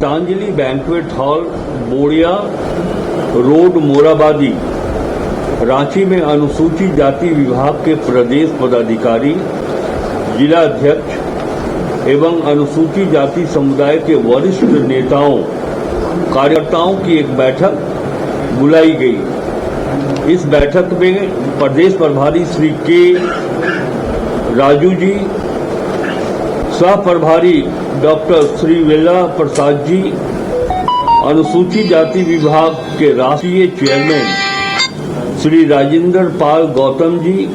Geetanjali banquet hall, Bodiya road, Morabadi, Ranchi में अनुसूचित जाति विभाग के प्रदेश पदाधिकारी, जिला अध्यक्ष एवं अनुसूचित जाति समुदाय के वरिष्ठ नेताओं कार्यकर्ताओं की एक बैठक बुलाई गई। इस बैठक में प्रदेश प्रभारी श्री के राजू जी, सह प्रभारी डॉक्टर श्री वेला प्रसाद जी, अनुसूचित जाति विभाग के राष्ट्रीय चेयरमैन श्री राजेंद्र पाल गौतम जी,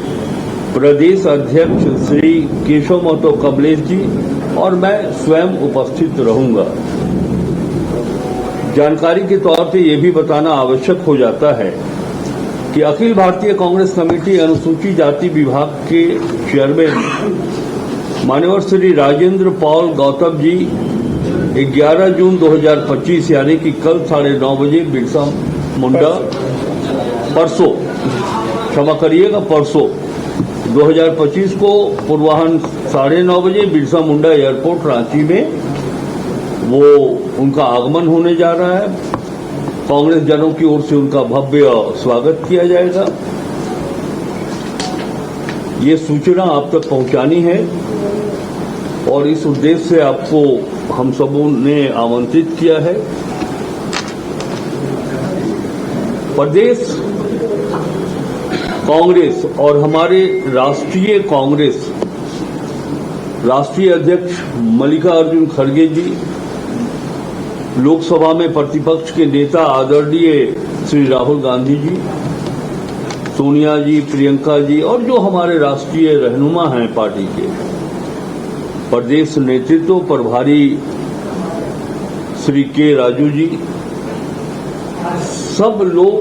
प्रदेश अध्यक्ष श्री केशव महतो कमलेश जी और मैं स्वयं उपस्थित रहूंगा। जानकारी के तौर पे ये भी बताना आवश्यक हो जाता है कि अखिल भारतीय कांग्रेस कमेटी अनुसूचित जाति विभाग के चेयरमैन माननीय श्री राजेंद्र पाल गौतम जी 11 जून 2025 यानी कि कल 9:30 बजे बिरसा मुंडा परसों 2025 को पूर्वाह्न 9:30 बजे बिरसा मुंडा एयरपोर्ट रांची में वो उनका आगमन होने जा रहा है। कांग्रेस जनों की ओर से उनका भव्य स्वागत किया जाएगा। ये सूचना आप तक पहुंचानी है और इस उद्देश्य से आपको हम सबों ने आमंत्रित किया है। प्रदेश कांग्रेस और हमारे राष्ट्रीय अध्यक्ष मल्लिकार्जुन खड़गे जी, लोकसभा में प्रतिपक्ष के नेता आदरणीय श्री राहुल गांधी जी, सोनिया जी, प्रियंका जी और जो हमारे राष्ट्रीय रहनुमा हैं पार्टी के, प्रदेश नेतृत्व प्रभारी श्री के राजू जी, सब लोग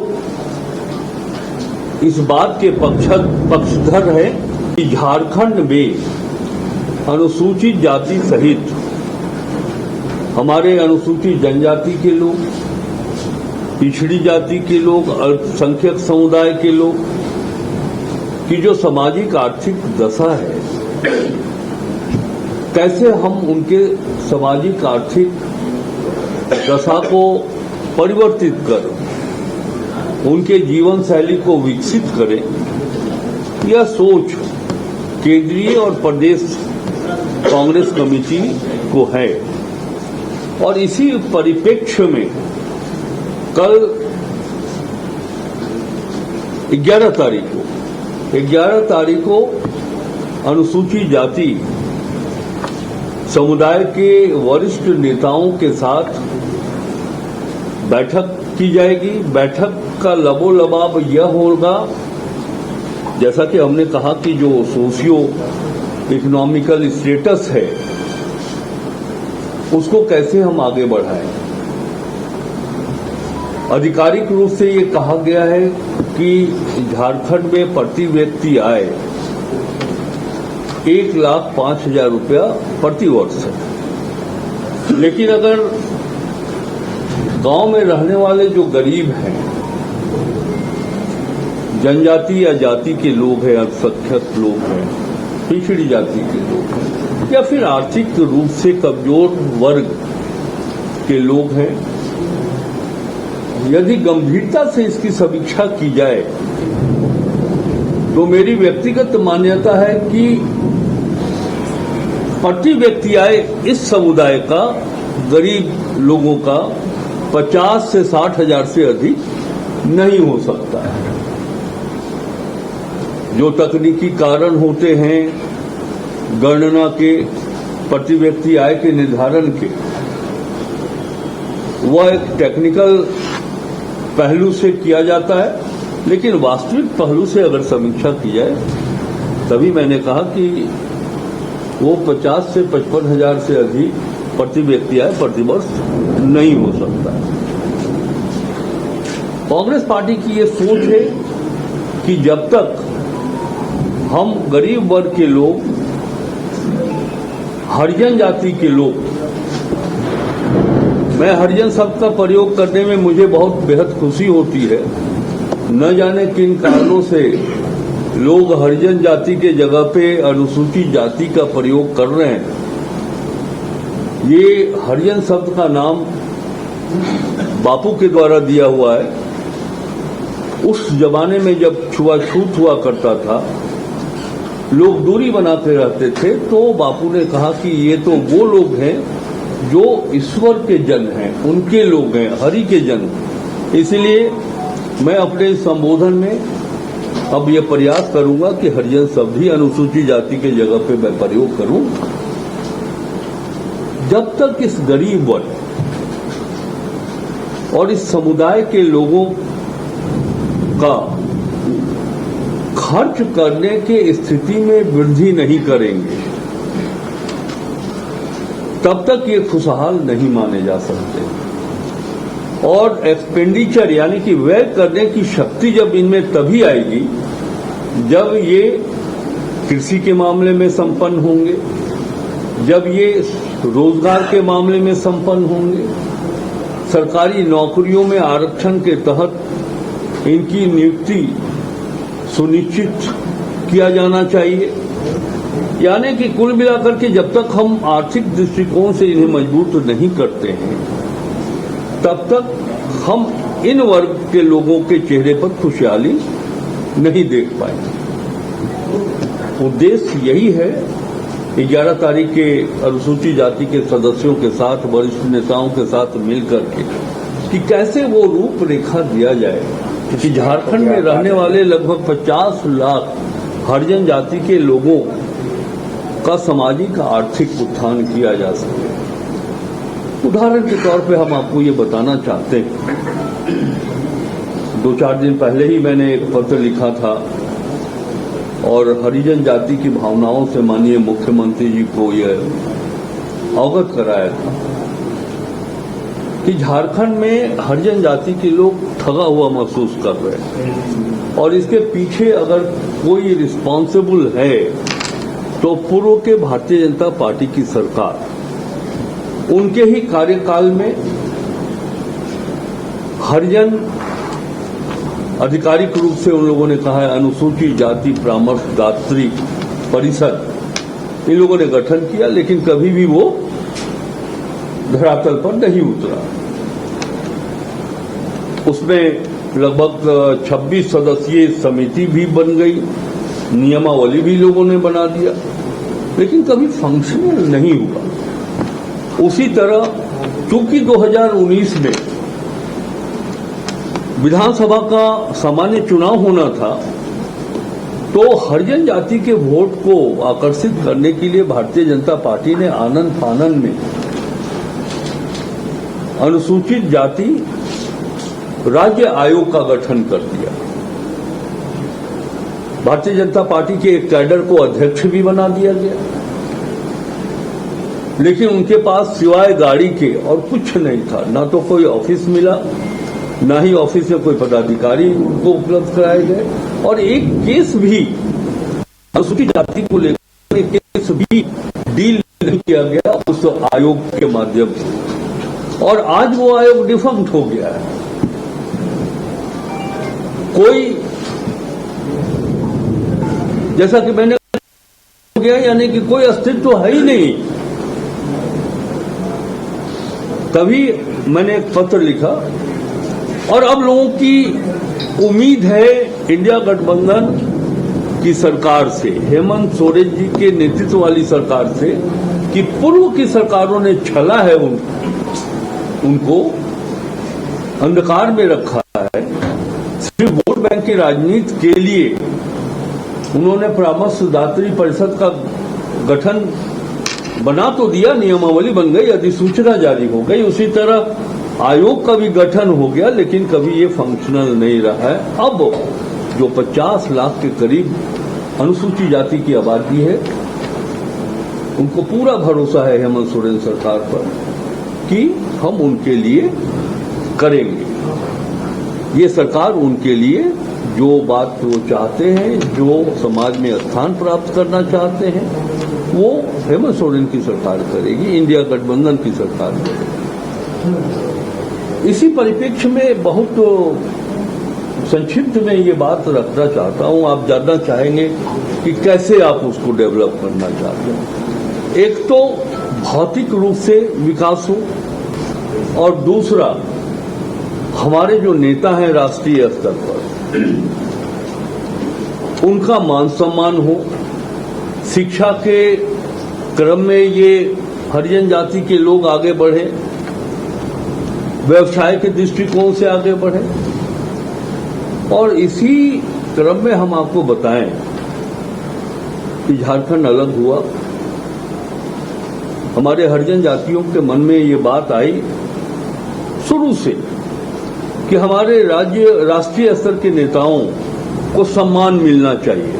इस बात के पक्षधर हैं कि झारखंड में अनुसूचित जाति सहित हमारे अनुसूचित जनजाति के लोग, पिछड़ी जाति के लोग, अल्पसंख्यक समुदाय के लोग की जो सामाजिक आर्थिक दशा है, कैसे हम उनके सामाजिक आर्थिक दशा को परिवर्तित कर उनके जीवन शैली को विकसित करें, यह सोच केंद्रीय और प्रदेश कांग्रेस कमेटी को है। और इसी परिप्रेक्ष्य में कल 11 तारीख को अनुसूचित जाति समुदाय के वरिष्ठ नेताओं के साथ बैठक की जाएगी। बैठक का लबोलबाब यह होगा, जैसा कि हमने कहा कि जो सोशियो इकोनॉमिकल स्टेटस है उसको कैसे हम आगे बढ़ाएं। आधिकारिक रूप से ये कहा गया है कि झारखंड में प्रति व्यक्ति आय 1,05,000 रुपया प्रति वर्ष है। लेकिन अगर गांव में रहने वाले जो गरीब हैं, जनजाति या जाति के लोग हैं, अल्पसंख्यक लोग हैं, पिछड़ी जाति के लोग हैं या फिर आर्थिक रूप से कमजोर वर्ग के लोग हैं, यदि गंभीरता से इसकी समीक्षा की जाए तो मेरी व्यक्तिगत मान्यता है कि प्रति व्यक्ति आय इस समुदाय का, गरीब लोगों का 50 से 60 हजार से अधिक नहीं हो सकता है। जो तकनीकी कारण होते हैं गणना के, प्रति व्यक्ति आय के निर्धारण के, वह एक टेक्निकल पहलू से किया जाता है, लेकिन वास्तविक पहलू से अगर समीक्षा की जाए तभी मैंने कहा कि वो 50 से 55 हजार से अधिक प्रति व्यक्ति आय प्रति वर्ष नहीं हो सकता है। कांग्रेस पार्टी की ये सोच है कि जब तक हम गरीब वर्ग के लोग, हरिजन जाति के लोग, मैं हरिजन शब्द का प्रयोग करने में मुझे बहुत बेहद खुशी होती है। न जाने किन कारणों से लोग हरिजन जाति के जगह पे अनुसूचित जाति का प्रयोग कर रहे हैं। ये हरिजन शब्द का नाम बापू के द्वारा दिया हुआ है। उस जमाने में जब छुआछूत हुआ करता था, लोग दूरी बनाते रहते थे, तो बापू ने कहा कि ये तो वो लोग हैं जो ईश्वर के जन हैं, उनके लोग हैं, हरि के जन। इसलिए मैं अपने संबोधन में अब ये प्रयास करूंगा कि हरिजन शब्द ही अनुसूचित जाति के जगह पे मैं प्रयोग करूं। जब तक इस गरीब वर्ग और इस समुदाय के लोगों का खर्च करने के स्थिति में वृद्धि नहीं करेंगे, तब तक ये खुशहाल नहीं माने जा सकते। और एक्सपेंडिचर यानी कि व्यय करने की शक्ति जब इनमें तभी आएगी जब ये कृषि के मामले में संपन्न होंगे, जब ये रोजगार के मामले में संपन्न होंगे, सरकारी नौकरियों में आरक्षण के तहत इनकी नियुक्ति सुनिश्चित किया जाना चाहिए। यानी कि कुल मिलाकर के जब तक हम आर्थिक दृष्टिकोण से इन्हें मजबूत नहीं करते हैं, तब तक हम इन वर्ग के लोगों के चेहरे पर खुशहाली नहीं देख पाएंगे। उद्देश्य यही है 11 तारीख के अनुसूचित जाति के सदस्यों के साथ, वरिष्ठ नेताओं के साथ मिलकर के कि कैसे वो रूपरेखा दिया जाए कि झारखंड में रहने वाले लगभग 50 लाख हरिजन जाति के लोगों का सामाजिक आर्थिक उत्थान किया जा सके। उदाहरण के तौर पे हम आपको ये बताना चाहते हैं, 2-4 दिन पहले ही मैंने एक पत्र लिखा था और हरिजन जाति की भावनाओं से माननीय मुख्यमंत्री जी को यह अवगत कराया था कि झारखंड में हरिजन जाति के लोग ठगा हुआ महसूस कर रहे हैं और इसके पीछे अगर कोई रिस्पॉन्सिबल है तो पूर्व के भारतीय जनता पार्टी की सरकार, उनके ही कार्यकाल में हरिजन आधिकारिक रूप से उन लोगों ने कहा है अनुसूचित जाति परामर्शदात्री परिषद इन लोगों ने गठन किया, लेकिन कभी भी वो धरातल पर नहीं उतरा। उसमें लगभग 26 सदस्यीय समिति भी बन गई, नियमावली भी लोगों ने बना दिया, लेकिन कभी फंक्शनल नहीं हुआ। उसी तरह चूंकि 2019 में विधानसभा का सामान्य चुनाव होना था, तो हरिजन जाति के वोट को आकर्षित करने के लिए भारतीय जनता पार्टी ने आनन फानन में अनुसूचित जाति राज्य आयोग का गठन कर दिया। भारतीय जनता पार्टी के एक कैडर को अध्यक्ष भी बना दिया गया, लेकिन उनके पास सिवाय गाड़ी के और कुछ नहीं था। ना तो कोई ऑफिस मिला, ना ही ऑफिस में कोई पदाधिकारी उनको उपलब्ध कराए गए, और एक केस भी अनुसूचित जाति को लेकर एक केस भी डील नहीं किया गया उस आयोग के माध्यम से, और आज वो आयोग डिफंक्ट हो गया है। कोई जैसा कि मैंने हो गया, यानी कि कोई अस्तित्व है ही नहीं। तभी मैंने एक पत्र लिखा और अब लोगों की उम्मीद है इंडिया गठबंधन की सरकार से, हेमंत सोरेन जी के नेतृत्व वाली सरकार से, कि पूर्व की सरकारों ने छला है उनको अंधकार में रखा है। सिर्फ वोट बैंक की राजनीति के लिए उन्होंने परामर्शदात्री परिषद का गठन बना तो दिया, नियमावली बन गई, अधिसूचना जारी हो गई, उसी तरह आयोग का भी गठन हो गया, लेकिन कभी ये फंक्शनल नहीं रहा है। अब जो 50 लाख के करीब अनुसूचित जाति की आबादी है, उनको पूरा भरोसा है हेमंत सोरेन सरकार पर कि हम उनके लिए करेंगे। ये सरकार उनके लिए जो बात वो चाहते हैं, जो समाज में स्थान प्राप्त करना चाहते हैं, वो हेमंत सोरेन की सरकार करेगी, इंडिया गठबंधन की सरकार करेगी। इसी परिप्रेक्ष्य में बहुत संक्षिप्त में ये बात रखना चाहता हूं। आप जानना चाहेंगे कि कैसे आप उसको डेवलप करना चाहते हैं। एक तो भौतिक रूप से विकास हो और दूसरा हमारे जो नेता हैं राष्ट्रीय स्तर पर उनका मान सम्मान हो, शिक्षा के क्रम में ये हरिजन जाति के लोग आगे बढ़े, व्यवसाय के दृष्टिकोण से आगे बढ़े। और इसी क्रम में हम आपको बताएं कि झारखंड अलग हुआ, हमारे हरिजन जातियों के मन में ये बात आई शुरू से कि हमारे राष्ट्रीय स्तर के नेताओं को सम्मान मिलना चाहिए।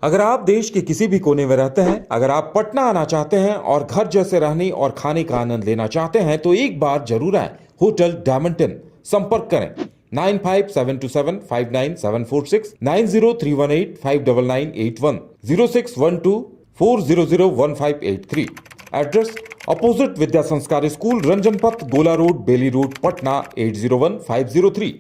अगर आप देश के किसी भी कोने में रहते हैं, अगर आप पटना आना चाहते हैं और घर जैसे रहने और खाने का आनंद लेना चाहते हैं तो एक बार जरूर आए होटल डायमंटन। संपर्क करें 9572759746, 9031859981, 0612400153। एड्रेस अपोजिट विद्या संस्कार school, Ranjan Path, Gola road, Bailey road, Patna 801503।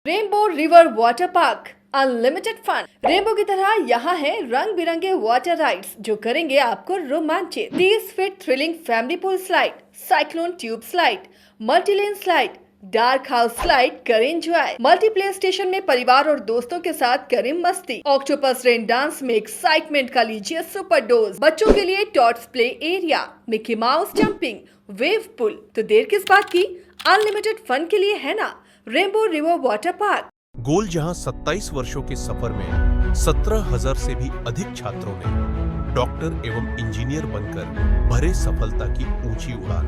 Rainbow river water park, unlimited fun. Rainbow की तरह यहाँ है रंग बिरंगे वाटर राइड्स जो करेंगे आपको रोमांचित। 30 feet thrilling family pool slide, cyclone tube slide, multilane slide, dark house slide करें एंजॉय। मल्टीप्ले स्टेशन में परिवार और दोस्तों के साथ करें मस्ती। ऑक्टोपस रेन डांस में एक्साइटमेंट का लीजिए सुपर डोज। बच्चों के लिए tots play area, Mickey Mouse jumping, wave pool. तो देर किस बात की, अनलिमिटेड फन के लिए है ना रेनबो रिवर वाटर पार्क। गोल जहां 27 वर्षों के सफर में 17,000 से भी अधिक छात्रों ने डॉक्टर एवं इंजीनियर बनकर भरे सफलता की ऊंची उड़ान,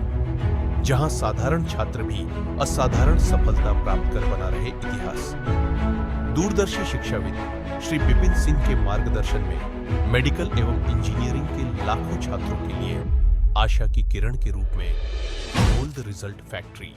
जहां साधारण छात्र भी असाधारण सफलता प्राप्त कर बना रहे इतिहास। दूरदर्शी शिक्षाविद श्री विपिन सिंह के मार्गदर्शन में मेडिकल एवं इंजीनियरिंग के लाखों छात्रों के लिए आशा की किरण के रूप में गोल्ड रिजल्ट फैक्ट्री